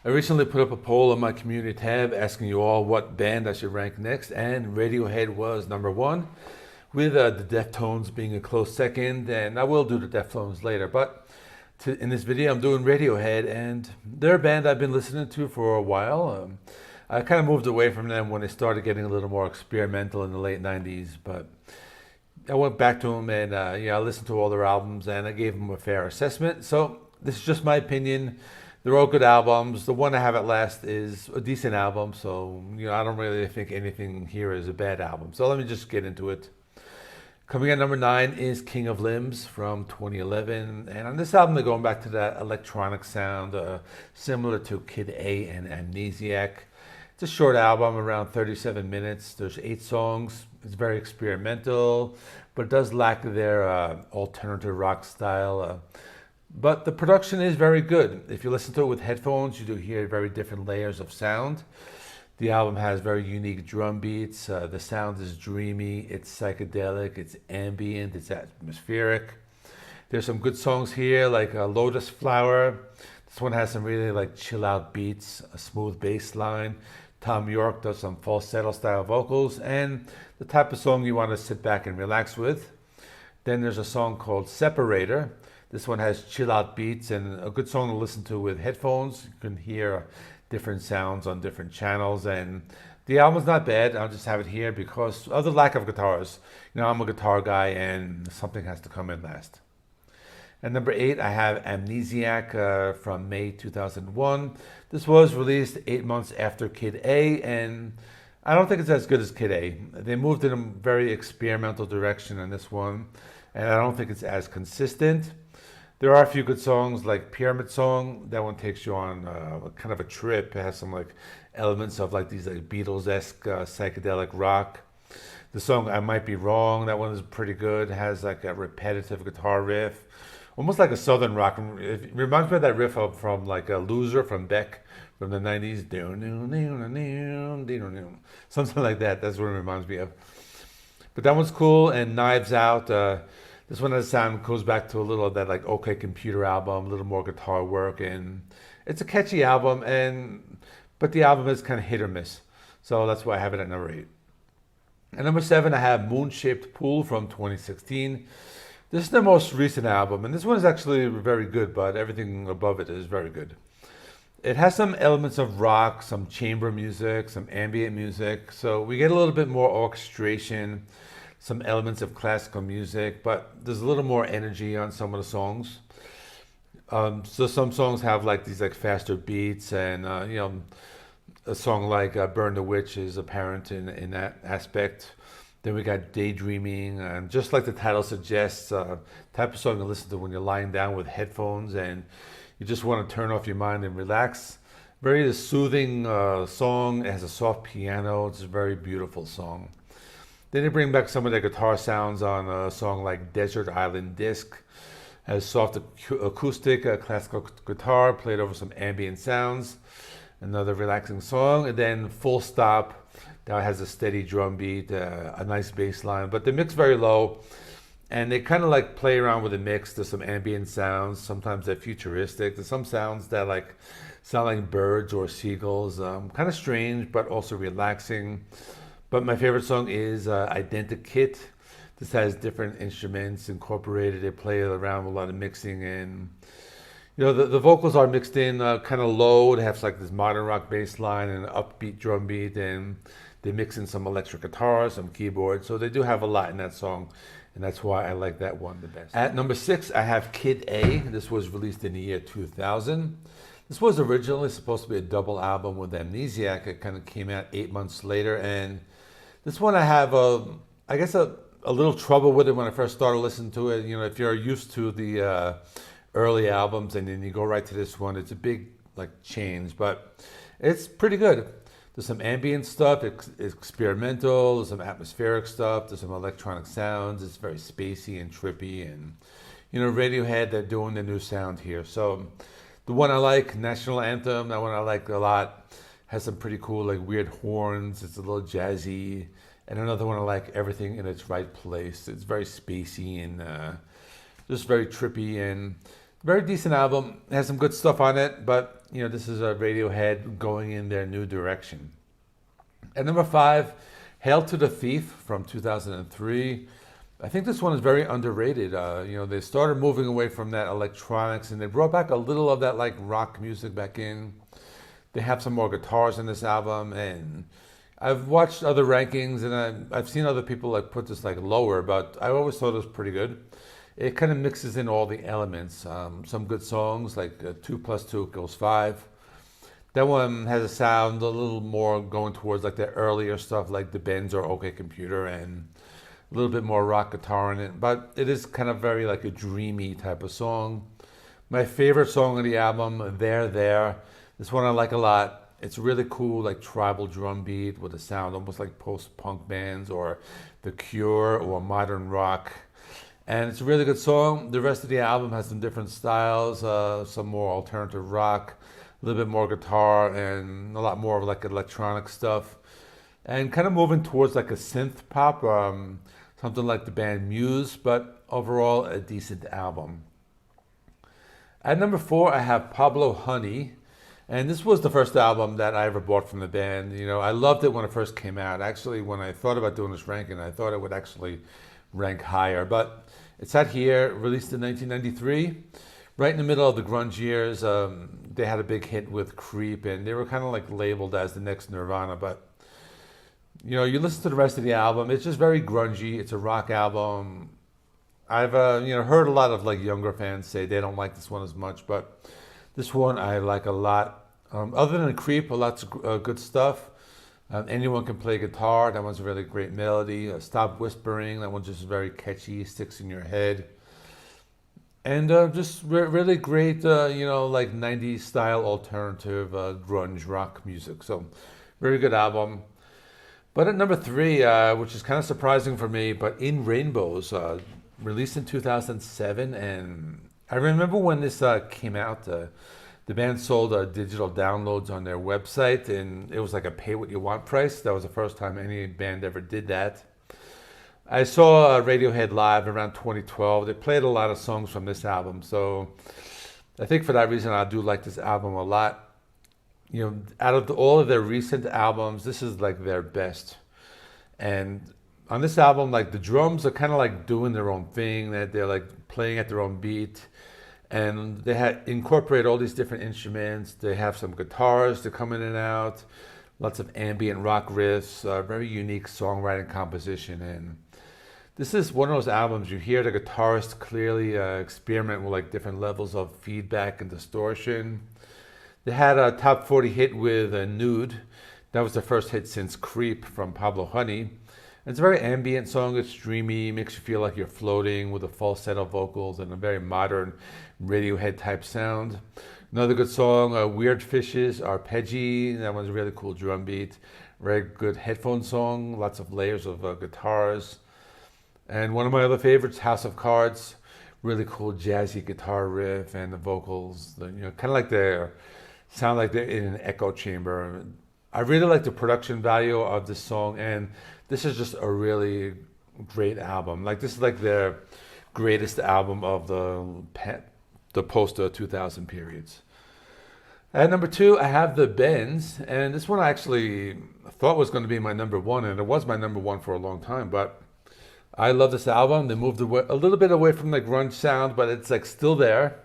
I recently put up a poll on my community tab asking you all what band I should rank next, and Radiohead was number one, with the Deftones being a close second, and I will do the Deftones later. But in this video, I'm doing Radiohead, and they're a band I've been listening to for a while. I kind of moved away from them when they started getting a little more experimental in the late 90s, but I went back to them and I listened to all their albums and I gave them a fair assessment. So this is just my opinion. They're all good albums. The one I have at last is a decent album, so I don't really think anything here is a bad album. So let me just get into it. Coming at number 9 is King of Limbs from 2011, and on this album they're going back to that electronic sound, similar to Kid A and Amnesiac. It's a short album, around 37 minutes. There's 8 songs. It's very experimental, but it does lack their alternative rock style. But the production is very good. If you listen to it with headphones, you do hear very different layers of sound. The album has very unique drum beats. The sound is dreamy, it's psychedelic, it's ambient, it's atmospheric. There's some good songs here, like Lotus Flower. This one has some really chill out beats, a smooth bass line. Tom York does some falsetto style vocals, and the type of song you want to sit back and relax with. Then there's a song called Separator. This one has chill out beats and a good song to listen to with headphones. You can hear different sounds on different channels, and the album's not bad. I'll just have it here because of the lack of guitars. I'm a guitar guy and something has to come in last. At number 8, I have Amnesiac from May 2001. This was released 8 months after Kid A, and I don't think it's as good as Kid A. They moved in a very experimental direction in this one, and I don't think it's as consistent. There are a few good songs, like Pyramid Song. That one takes you on kind of a trip. It has some elements of these Beatles-esque psychedelic rock. The song I Might Be Wrong, that one is pretty good. It has a repetitive guitar riff, almost like a southern rock. It reminds me of that riff from a Loser from Beck from the 90s. Something like that. That's what it reminds me of. But that one's cool. And Knives Out. This one has sound goes back to a little of that OK Computer album, a little more guitar work, and it's a catchy album, but the album is kind of hit or miss. So that's why I have it at number 8. At number 7, I have Moon Shaped Pool from 2016. This is their most recent album, and this one is actually very good, but everything above it is very good. It has some elements of rock, some chamber music, some ambient music, so we get a little bit more orchestration, some elements of classical music, but there's a little more energy on some of the songs. So some songs have these faster beats, and a song like Burn the Witch is apparent in that aspect. Then we got Daydreaming, and just like the title suggests, type of song to listen to when you're lying down with headphones and you just want to turn off your mind and relax. Very soothing song. It has a soft piano. It's a very beautiful song. Then they bring back some of their guitar sounds on a song like Desert Island Disc. Has soft acoustic classical guitar played over some ambient sounds. Another relaxing song. And then Full Stop, that has a steady drum beat, a nice bass line. But the mix very low. And they kind of play around with the mix. There's some ambient sounds. Sometimes they're futuristic. There's some sounds that sound like birds or seagulls. Kind of strange, but also relaxing. But my favorite song is Identikit. This has different instruments incorporated. They play around with a lot of mixing, and the vocals are mixed in kind of low. They have this modern rock bass line and an upbeat drum beat, and they mix in some electric guitars, some keyboards. So they do have a lot in that song, and that's why I like that one the best. At number 6, I have Kid A. This was released in the year 2000. This was originally supposed to be a double album with Amnesiac. It kind of came out 8 months later, and this one I have, I guess, a little trouble with it when I first started listening to it. If you're used to the early albums and then you go right to this one, it's a big change, but it's pretty good. There's some ambient stuff, it's experimental, there's some atmospheric stuff, there's some electronic sounds. It's very spacey and trippy, and Radiohead, they're doing the new sound here. So the one I like, National Anthem, that one I like a lot. Has some pretty cool weird horns. It's a little jazzy. And another one I like, Everything in Its Right Place. It's very spacey and just very trippy. And Very decent album. It has some good stuff on it, but this is a Radiohead going in their new direction. At number 5, Hail to the Thief from 2003. I think this one is very underrated. They started moving away from that electronics, and they brought back a little of that like rock music back in. They have some more guitars in this album, and I've watched other rankings, and I've seen other people like put this like lower, but I always thought it was pretty good. It kind of mixes in all the elements. Some good songs like 2 plus 2 equals 5. That one has a sound a little more going towards like the earlier stuff like the Bends or OK Computer, and a little bit more rock guitar in it. But it is kind of very like a dreamy type of song. My favorite song on the album, There. This one I like a lot. It's really cool, like tribal drum beat with a sound almost like post-punk bands or The Cure or modern rock. And it's a really good song. The rest of the album has some different styles, some more alternative rock, a little bit more guitar, and a lot more of like electronic stuff. And kind of moving towards like a synth pop, something like the band Muse, but overall a decent album. At number 4, I have Pablo Honey. And this was the first album that I ever bought from the band. I loved it when it first came out. Actually, when I thought about doing this ranking, I thought it would actually rank higher. But it's out here, released in 1993, right in the middle of the grunge years. They had a big hit with Creep, and they were kind of like labeled as the next Nirvana. But, you listen to the rest of the album, it's just very grungy. It's a rock album. I've, heard a lot of like younger fans say they don't like this one as much, but this one I like a lot. Other than Creep, lots of good stuff. Anyone Can Play Guitar. That one's a really great melody. Stop Whispering. That one's just very catchy, sticks in your head. And just really great, like 90s style alternative grunge rock music. So very good album. But at number 3, which is kind of surprising for me, but In Rainbows, released in 2007. And I remember when this came out, the band sold digital downloads on their website, and it was like a pay what you want price. That was the first time any band ever did that. I saw Radiohead live around 2012. They played a lot of songs from this album, so I think for that reason I do like this album a lot. Out of all of their recent albums, this is like their best. And on this album, like the drums are kind of like doing their own thing, that they're like playing at their own beat. And they incorporate all these different instruments. They have some guitars to come in and out, lots of ambient rock riffs, very unique songwriting composition. And this is one of those albums you hear the guitarist clearly experiment with like different levels of feedback and distortion. They had a top 40 hit with Nude. That was the first hit since Creep from Pablo Honey. It's a very ambient song. It's dreamy, makes you feel like you're floating with a falsetto vocals and a very modern Radiohead type sound. Another good song, Weird Fishes, Arpeggi. That one's a really cool drum beat. Very good headphone song, lots of layers of guitars. And one of my other favorites, House of Cards. Really cool jazzy guitar riff and the vocals. Kind of like they sound like they're in an echo chamber. I really like the production value of this song, and this is just a really great album. Like this is like their greatest album of the post 2000 periods. At number 2, I have the Bends, and this one I actually thought was going to be my number 1, and it was my number 1 for a long time. But I love this album. They moved away, a little bit away from the grunge sound, but it's like still there.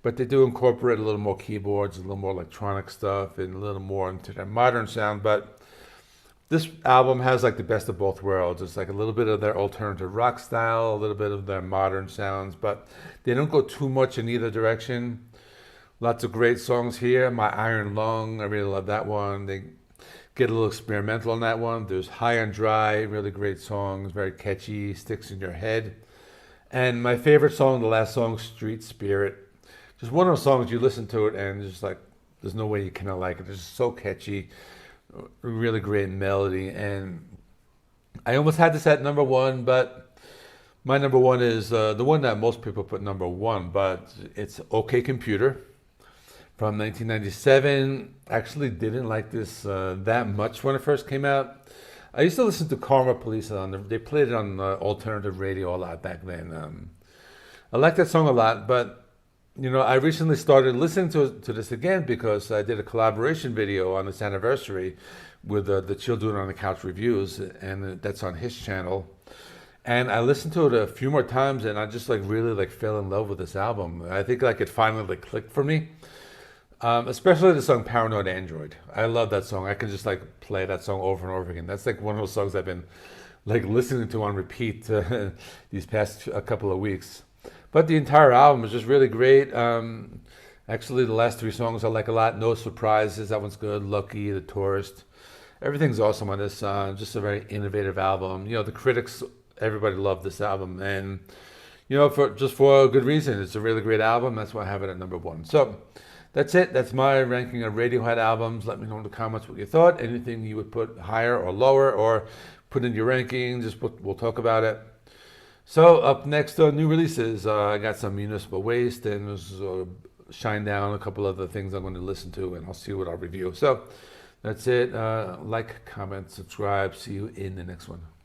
But they do incorporate a little more keyboards, a little more electronic stuff, and a little more into their modern sound. But this album has like the best of both worlds. It's like a little bit of their alternative rock style, a little bit of their modern sounds, but they don't go too much in either direction. Lots of great songs here. My Iron Lung, I really love that one. They get a little experimental on that one. There's High and Dry, really great songs, very catchy, sticks in your head. And my favorite song, the last song, Street Spirit. Just one of those songs you listen to it and just like, there's no way you cannot like it. It's just so catchy, really great melody. And I almost had this at number 1, but my number 1 is the one that most people put number 1, but it's OK Computer from 1997. Actually didn't like this that much when it first came out. I used to listen to Karma Police they played it on alternative radio a lot back then. I like that song a lot, but I recently started listening to this again because I did a collaboration video on this anniversary with the Chill Dude on the Couch reviews, and that's on his channel. And I listened to it a few more times, and I just like really like fell in love with this album. I think like it finally like clicked for me. Especially the song Paranoid Android. I love that song. I can just like play that song over and over again. That's like one of those songs I've been like listening to on repeat these past a couple of weeks. But the entire album is just really great. Actually, the last three songs I like a lot. No Surprises, that one's good. Lucky, The Tourist. Everything's awesome on this. Just a very innovative album. The critics, everybody loved this album. And, for a good reason. It's a really great album. That's why I have it at number one. So, that's it. That's my ranking of Radiohead albums. Let me know in the comments what you thought. Anything you would put higher or lower or put in your ranking. We'll talk about it. So up next, new releases. I got some Municipal Waste and Shine Down, a couple other things I'm going to listen to, and I'll see what I'll review. So that's it. Like, comment, subscribe. See you in the next one.